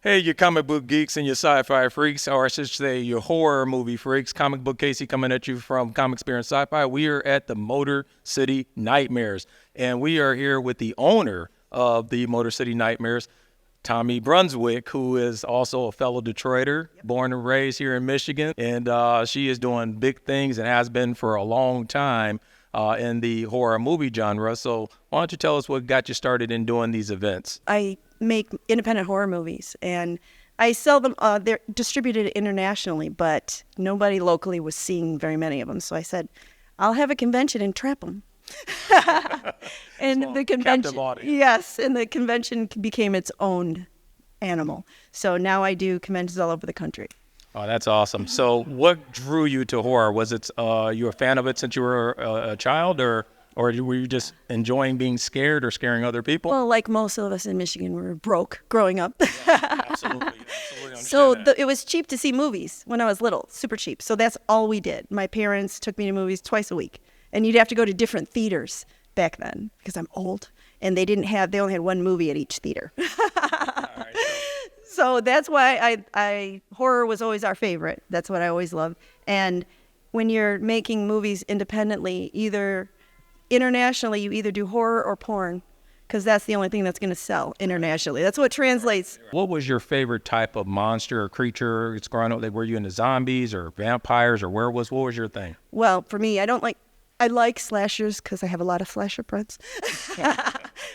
Hey, you comic book geeks and your sci-fi freaks, or I should say your horror movie freaks. Comic Book Casey coming at you from Comic Experience Sci-Fi. We are at the Motor City Nightmares, and we are here with the owner of the Motor City Nightmares, Tommy Brunswick, who is also a fellow Detroiter, born and raised here in Michigan, and she is doing big things and has been for a long time in the horror movie genre. So why don't you tell us what got you started in doing these events? I make independent horror movies, and I sell them. They're distributed internationally, but nobody locally was seeing very many of them. So I said, I'll have a convention and trap them. And the convention, yes, and the convention became its own animal. So now I do conventions all over the country. Oh, that's awesome. So what drew you to horror? Was it you were a fan of it since you were a child, or were you just enjoying being scared or scaring other people? Well, like most of us in Michigan, we were broke growing up. Absolutely. So it was cheap to see movies when I was little, super cheap. So that's all we did. My parents took me to movies twice a week. And you'd have to go to different theaters back then because I'm old. And they only had one movie at each theater. So that's why horror was always our favorite. That's what I always loved. And when you're making movies independently, internationally, you either do horror or porn, because that's the only thing that's going to sell internationally. That's what translates. What was your favorite type of monster or creature? It's growing up. Were you into zombies or vampires or werewolves? What was your thing? Well, for me, I like slashers because I have a lot of slasher friends.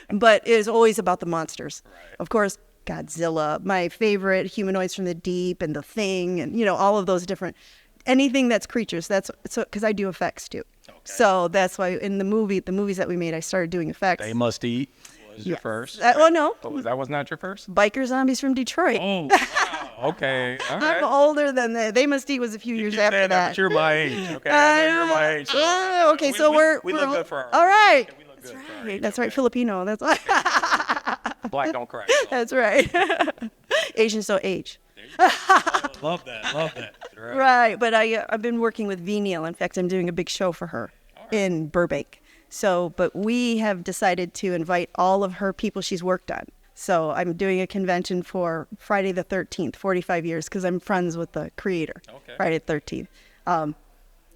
But it is always about the monsters. Right. Of course, Godzilla, my favorite, Humanoids from the Deep, and The Thing, and all of those different, anything that's creatures. That's so because I do effects too. Okay. So that's why in the movies that we made, I started doing effects. They Must Eat was your first. No. That was not your first? Biker Zombies from Detroit. Oh, wow. Okay. All right. I'm older than that. They Must Eat was a few years after that. But you're my age, okay? I know you're my age. So okay, so we look good for our all right. We look That's good right. for our age, That's right. Filipino. That's right. Black don't crack. That's right. Asians don't age. Love that. Right. But I've been working with Neill. In fact, I'm doing a big show for her in Burbank. But we have decided to invite all of her people she's worked on. So I'm doing a convention for Friday the 13th, 45 years, because I'm friends with the creator. Okay. Friday the 13th.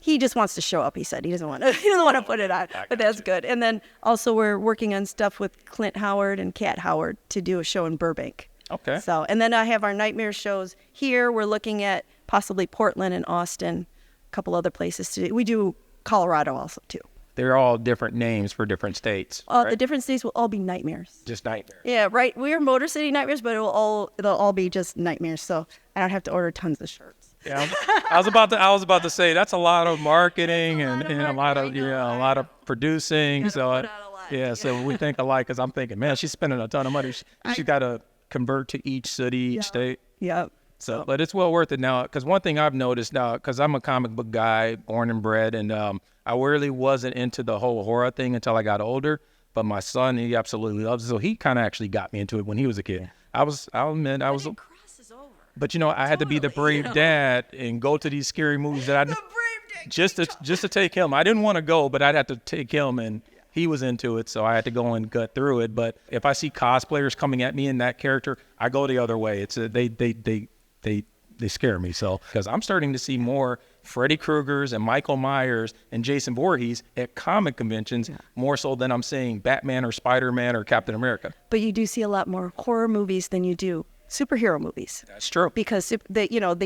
He just wants to show up. He said he doesn't want to put it on, but that's good. And then also we're working on stuff with Clint Howard and Kat Howard to do a show in Burbank. Okay. So, and then I have our nightmare shows here. We're looking at possibly Portland and Austin, a couple other places to do. We do Colorado also too. They're all different names for different states. Right? The different states will all be nightmares. Just nightmares. Yeah, right. We're Motor City Nightmares, but it'll all be just nightmares. So I don't have to order tons of shirts. Yeah, I was about to say that's a lot of marketing and a lot of producing. So so we think alike because I'm thinking, man, she's spending a ton of money. She's got to convert to each city, each state. Yep. So, but it's well worth it now because one thing I've noticed now, because I'm a comic book guy, born and bred, and I really wasn't into the whole horror thing until I got older. But my son, he absolutely loves it, so he kind of actually got me into it when he was a kid. I'll admit, I was. But I had to be the brave dad and go to these scary movies that just to take him. I didn't want to go, but I'd have to take him, and he was into it, so I had to go and gut through it. But if I see cosplayers coming at me in that character, I go the other way. It's they scare me. So because I'm starting to see more Freddy Kruegers and Michael Myers and Jason Voorhees at comic conventions more so than I'm seeing Batman or Spider-Man or Captain America. But you do see a lot more horror movies than you do superhero movies. That's true. Because you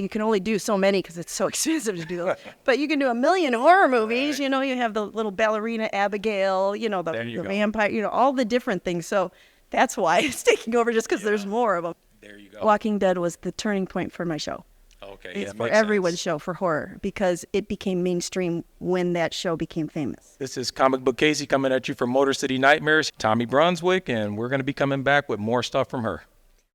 can only do so many because it's so expensive to do. But you can do a million horror movies. Right. You have the little ballerina Abigail. The vampire. All the different things. So that's why it's taking over, just because there's more of them. There you go. Walking Dead was the turning point for my show. Okay, it's for everyone's show for horror because it became mainstream when that show became famous. This is Comic Book Casey coming at you from Motor City Nightmares. Tommy Brunswick, and we're going to be coming back with more stuff from her.